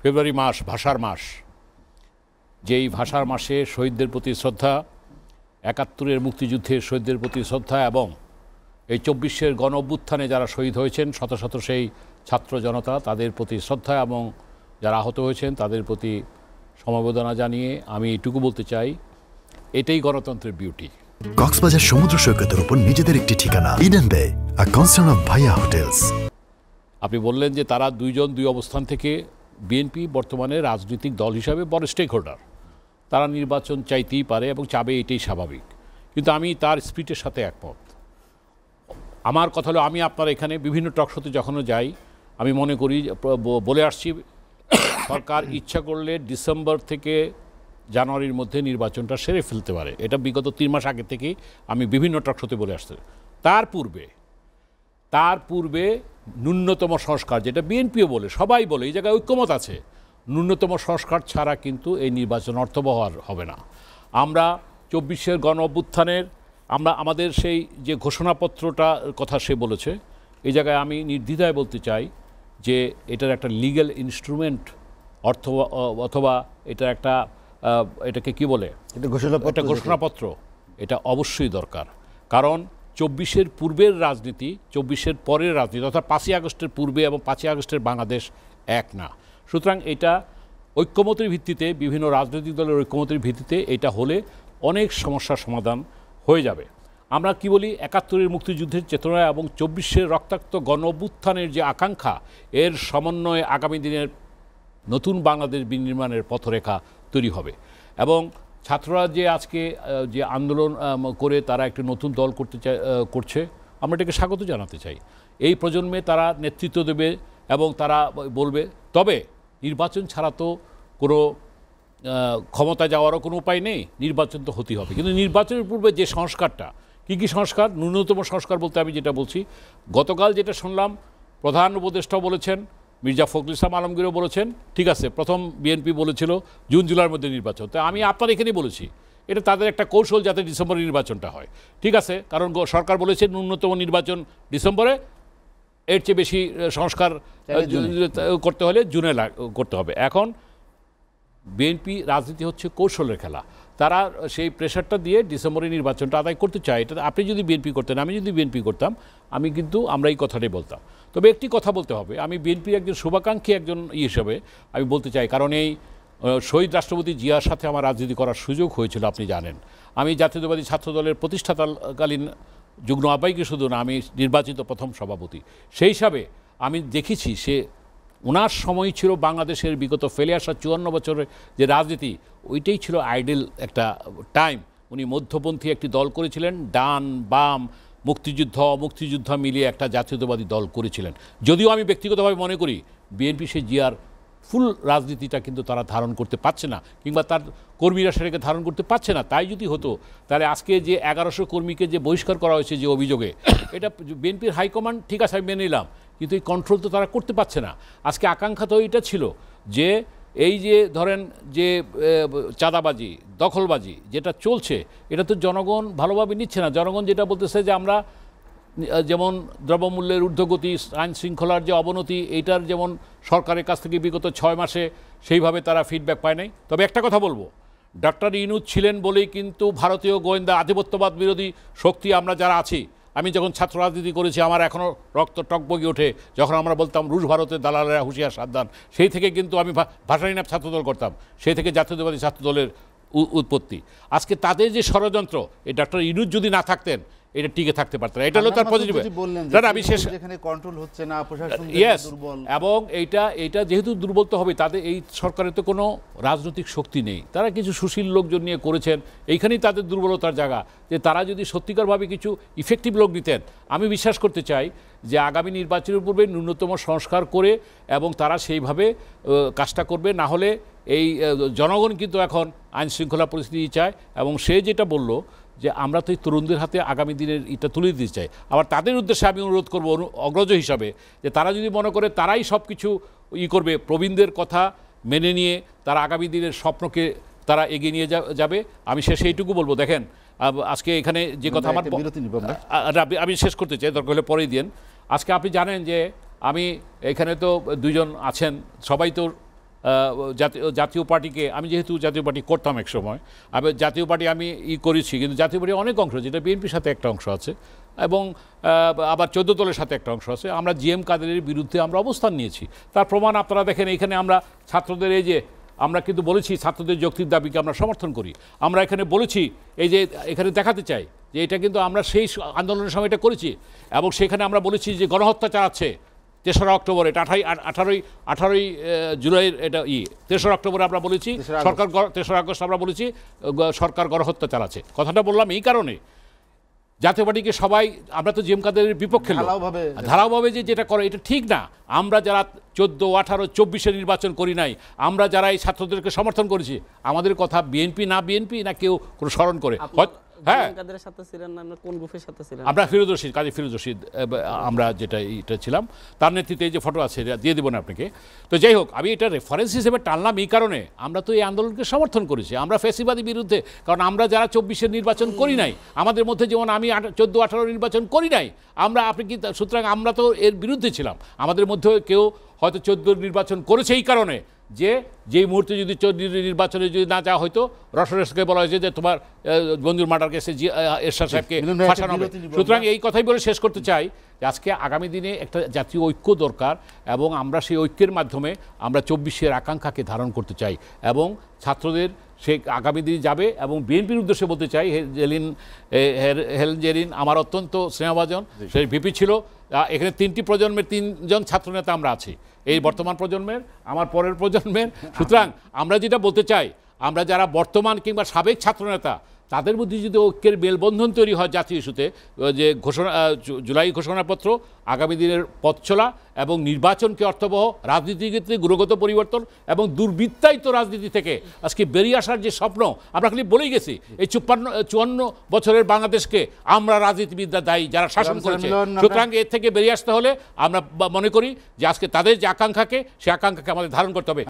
ফেব্রুয়ারি মাস ভাষার মাস, যেই ভাষার মাসে শহীদদের প্রতি শ্রদ্ধা, ৭১-এর মুক্তিযুদ্ধের শহীদদের প্রতি শ্রদ্ধা এবং এই ২৪-এর গণ অভ্যুত্থানে যারা শহীদ হয়েছেন শত শত সেই ছাত্র জনতা, তাদের প্রতি শ্রদ্ধা এবং যারা আহত হয়েছেন তাদের প্রতি সমবেদনা জানিয়ে আমি এটুকু বলতে চাই, এটাই গণতন্ত্রের বিউটি। কক্সবাজার সমুদ্র সৈকতের উপর নিজেদের একটি ঠিকানা, ইডেন বে, আ কনসার্ন অফ ভাইয়া হোটেলস। আপনি বললেন যে তারা দুইজন দুই অবস্থান থেকে, বিএনপি বর্তমানে রাজনৈতিক দল হিসাবে বড় স্টেক হোল্ডার, তারা নির্বাচন চাইতেই পারে এবং চাবে, এটাই স্বাভাবিক। কিন্তু আমি তার স্পিরিটের সাথে একমত। আমার কথা হলো, আমি আপনার এখানে বিভিন্ন টকশোতে যখনও যাই আমি মনে করি, বলে আসছি, সরকার ইচ্ছা করলে ডিসেম্বর থেকে জানুয়ারির মধ্যে নির্বাচনটা সেরে ফেলতে পারে। এটা বিগত ৩ মাস আগে থেকেই আমি বিভিন্ন টকশোতে বলে আসতে। তার পূর্বে ন্যূনতম সংস্কার, যেটা বিএনপিও বলে, সবাই বলে, এই জায়গায় ঐক্যমত আছে, ন্যূনতম সংস্কার ছাড়া কিন্তু এই নির্বাচন অর্থবহ হবে না। আমরা ২৪-এর গণ অভ্যুত্থানের আমাদের সেই যে ঘোষণাপত্রটার কথা সে বলেছে, এই জায়গায় আমি নির্দ্বিধায় বলতে চাই যে এটার একটা লিগ্যাল ইনস্ট্রুমেন্ট অথবা এটার একটা এটাকে কি বলে, এটা ঘোষণাপত্র, এটা অবশ্যই দরকার। কারণ ২৪-এর পূর্বের রাজনীতি, ২৪-এর পরের রাজনীতি, অর্থাৎ ৫ই আগস্টের পূর্বে এবং ৫ই আগস্টের বাংলাদেশ এক না। সুতরাং এটা ঐক্যমতের ভিত্তিতে, বিভিন্ন রাজনৈতিক দলের ঐক্যমতের ভিত্তিতে এটা হলে অনেক সমস্যার সমাধান হয়ে যাবে। আমরা কি বলি, ৭১-এর মুক্তিযুদ্ধের চেতনা এবং ২৪-এর রক্তাক্ত গণ অভ্যুত্থানের যে আকাঙ্ক্ষা, এর সমন্বয়ে আগামী দিনের নতুন বাংলাদেশ বিনির্মাণের পথরেখা তৈরি হবে। এবং ছাত্ররা যে আজকে যে আন্দোলন করে তারা একটা নতুন দল করছে, আমরা এটাকে স্বাগত জানাতে চাই। এই প্রজন্মে তারা নেতৃত্ব দেবে এবং তারা বলবে, তবে নির্বাচন ছাড়া তো কোনো ক্ষমতা যাওয়ারও কোনো উপায় নেই, নির্বাচন তো হতেই হবে। কিন্তু নির্বাচনের পূর্বে যে সংস্কারটা, কী সংস্কার, ন্যূনতম সংস্কার বলতে আমি যেটা বলছি, গতকাল যেটা শুনলাম প্রধান উপদেষ্টাও বলেছেন, মির্জা ফখরুল ইসলাম আলমগীরও বলেছেন, ঠিক আছে, প্রথম বিএনপি বলেছিল জুন জুলাইয়ের মধ্যে নির্বাচন, তাই আমি আপনার এখানেই বলেছি এটা তাদের একটা কৌশল যাতে ডিসেম্বরে নির্বাচনটা হয়। ঠিক আছে, কারণ সরকার বলেছে ন্যূনতম নির্বাচন ডিসেম্বরে, এর চেয়ে বেশি সংস্কার করতে হলে জুনে করতে হবে। এখন বিএনপি রাজনীতি হচ্ছে কৌশলের খেলা, তারা সেই প্রেশারটা দিয়ে ডিসেম্বরে নির্বাচনটা আদায় করতে চায়। এটা আপনি যদি বিএনপি করতেন, আমি যদি বিএনপি করতাম, আমি কিন্তু আমরা এই কথাটাই বলতাম। তবে একটি কথা বলতে হবে, আমি বিএনপির একজন শুভাকাঙ্ক্ষী একজন হিসেবে আমি বলতে চাই, কারণ এই শহীদ রাষ্ট্রপতি জিয়ার সাথে আমার রাজনীতি করার সুযোগ হয়েছিল, আপনি জানেন। আমি জাতীয়তাবাদী ছাত্র দলের প্রতিষ্ঠাতাকালীন যুগ্ম আহ্বায়ক শুধু না, আমি নির্বাচিত প্রথম সভাপতি। সেই হিসাবে আমি দেখেছি ওনার সময় ছিল বাংলাদেশের বিগত ফেলে আসা ৫৪ বছরের যে রাজনীতি, ওইটাই ছিল আইডিয়াল একটা টাইম। উনি মধ্যপন্থী একটি দল করেছিলেন, ডান বাম মুক্তিযুদ্ধ মিলিয়ে একটা জাতীয়তাবাদী দল করেছিলেন। যদিও আমি ব্যক্তিগতভাবে মনে করি বিএনপি সে জিয়ার ফুল রাজনীতিটা কিন্তু তারা ধারণ করতে পারছে না, কিংবা তার কর্মীরা সেটাকে ধারণ করতে পারছে না। তাই যদি হতো, তাহলে আজকে যে ১১০০ কর্মীকে যে বহিষ্কার করা হয়েছে যে অভিযোগে, এটা বিএনপির হাইকমান্ড, ঠিক আছে আমি মেনে নিলাম, কিন্তু এই কন্ট্রোল তো তারা করতে পারছে না। আজকে আকাঙ্ক্ষা তো এটা ছিল যে এই যে ধরেন যে চাঁদাবাজি, দখলবাজি যেটা চলছে, এটা তো জনগণ ভালোভাবে নিচ্ছে না। জনগণ যেটা বলতেছে যে আমরা যেমন দ্রব্যমূল্যের ঊর্ধ্বগতি, আইন শৃঙ্খলার যে অবনতি, এইটার যেমন সরকারের কাছ থেকে বিগত ৬ মাসে সেইভাবে তারা ফিডব্যাক পায় নাই। তবে একটা কথা বলবো, ডক্টর ইউনূস ছিলেন বলেই কিন্তু ভারতীয় গোয়েন্দা আধিপত্যবাদ বিরোধী শক্তি আমরা যারা আছি, আমি যখন ছাত্র রাজনীতি করেছি আমার এখনও রক্ত টকবগিয়ে ওঠে যখন আমরা বলতাম রুশ ভারতের দালালেরা হুঁশিয়ার সাবধান। সেই থেকে কিন্তু আমি ভাষাহীন ছাত্রদল করতাম, সেই থেকে জাতীয়তাবাদী ছাত্রদলের উৎপত্তি। আজকে তাদের যে ষড়যন্ত্র, এই ডক্টর ইউনূস যদি না থাকতেন এটা টিকে থাকতে পারত না। এটা হলো তার পজিটিভ। আমি শেষ, কন্ট্রোল হচ্ছে না, প্রশাসন দুর্বল, এবং এইটা যেহেতু দুর্বল তো হবে, তাদের এই সরকারের তো কোনো রাজনৈতিক শক্তি নেই, তারা কিছু সুশীল লোকজন নিয়ে করেছেন, এইখানেই তাদের দুর্বলতার জায়গা। যে তারা যদি সত্যিকারভাবে কিছু ইফেক্টিভ লোক নিতেন, আমি বিশ্বাস করতে চাই যে আগামী নির্বাচনের পূর্বে ন্যূনতম সংস্কার করে এবং তারা সেইভাবে কাজটা করবে। না হলে এই জনগণ কিন্তু এখন আইন শৃঙ্খলা পরিস্থিতি চায়, এবং সে যেটা বলল যে আমরা তো এই তরুণদের হাতে আগামী দিনের এটা তুলে দিতে চাই। আবার তাদের উদ্দেশ্যে আমি অনুরোধ করব অগ্রজ হিসাবে, যে তারা যদি মনে করে তারাই সব কিছু করবে, প্রবীণদের কথা মেনে নিয়ে তারা আগামী দিনের স্বপ্নকে তারা এগিয়ে নিয়ে যাবে। আমি শেষে এইটুকু বলবো, দেখেন আজকে এখানে যে কথা আমার, আমি শেষ করতে চাই, দরকার হলে পরেই দিন। আজকে আপনি জানেন যে আমি এখানে তো দুইজন আছেন, সবাই তো জাতীয় পার্টিকে, আমি যেহেতু জাতীয় পার্টি করতাম এক সময়, জাতীয় পার্টি আমি করেছি, কিন্তু জাতীয় পার্টি অনেক অংশ, যেটা বিএনপির সাথে একটা অংশ আছে এবং আবার 14 দলের সাথে একটা অংশ আছে। আমরা জিএম কাদেরের বিরুদ্ধে আমরা অবস্থান নিয়েছি, তার প্রমাণ আপনারা দেখেন। এখানে আমরা ছাত্রদের এই যে আমরা কিন্তু বলেছি ছাত্রদের যৌক্তিক দাবিকে আমরা সমর্থন করি। আমরা এখানে বলেছি এই যে এখানে দেখাতে চাই যে এটা কিন্তু আমরা সেই আন্দোলনের সময় এটা করেছি, এবং সেখানে আমরা বলেছি যে গণহত্যা চালাচ্ছে 3রা অক্টোবর, এটা 18ই জুলাইয়ের এটা 3রা অক্টোবরে আমরা বলেছি সরকার, 3রা আগস্ট আমরা বলেছি সরকার গণহত্যা চালাচ্ছে। কথাটা বললাম এই কারণে, জাতীয় পার্টিকে সবাই, আমরা তো জিএম কাদেরের বিপক্ষে ধারাভাবে যেটা করে এটা ঠিক না। আমরা যারা 14, 18, 24 নির্বাচন করি নাই, আমরা যারা এই ছাত্রদেরকে সমর্থন করেছি, আমাদের কথা বিএনপি না কেউ কোনো স্মরণ করে। হ্যাঁ, আমরা ফিরোজ রশিদ, কাজী ফিরোজ রশিদ, আমরা যেটা ছিলাম তার নেতৃত্বে এই যে ফটো আছে দিয়ে দেবো না আপনাকে। তো যাই হোক, আমি এটা রেফারেন্স হিসেবে টানলাম এই কারণে, আমরা তো এই আন্দোলনকে সমর্থন করেছি, আমরা ফ্যাসিবাদী বিরুদ্ধে। কারণ আমরা যারা 24 নির্বাচন করি নাই, আমাদের মধ্যে যেমন আমি 14, 18 নির্বাচন করি নাই, আপনি কি, সুতরাং আমরা তো এর বিরুদ্ধে ছিলাম। আমাদের মধ্যে কেউ হয়তো 14 নির্বাচন করেছে এই কারণে যেই মুহূর্তে যদি 14 নির্বাচনে যদি না যাওয়া হয়তো, রসরেশকে বলা হয়েছে যে তোমার বন্ধুর মার্ডার কেসে এরশাদ সাহেবকে ফাঁসানো হবে। সুতরাং এই কথাই বলে শেষ করতে চাই যে আজকে আগামী দিনে একটা জাতীয় ঐক্য দরকার, এবং আমরা সেই ঐক্যের মাধ্যমে আমরা 24 আকাঙ্ক্ষাকে ধারণ করতে চাই, এবং ছাত্রদের সে আগামী দিনে যাবে। এবং বিএনপির উদ্দেশ্যে বলতে চাই, হেলেন জেরিন আমার অত্যন্ত স্নেহভাজন, সেই ভিপি ছিল। এখানে 3টি প্রজন্মের 3জন ছাত্রনেতা আমরা আছি, এই বর্তমান প্রজন্মের, আমার পরের প্রজন্মের। সুতরাং আমরা যেটা বলতে চাই, আমরা যারা বর্তমান কিংবা সাবেক ছাত্রনেতা, তাদের মধ্যে যদি ঐক্যের মেলবন্ধন তৈরি হয় জাতীয় ইস্যুতে, যে জুলাই ঘোষণাপত্র, আগামী দিনের পথ চলা এবং নির্বাচনকে অর্থবহ, রাজনীতিতে গুণগত পরিবর্তন এবং দুর্বৃত্তায়িত রাজনীতি থেকে আজকে বেরিয়ে আসার যে স্বপ্ন, আমরা খালি বলেই গেছি এই 54 বছরের বাংলাদেশকে আমরা রাজনীতিবিদরা দায়ী যারা শাসন করেছে। সুতরাং এর থেকে বেরিয়ে আসতে হলে আমরা মনে করি যে আজকে তাদের যে আকাঙ্ক্ষাকে, সে আকাঙ্ক্ষাকে আমাদের ধারণ করতে হবে।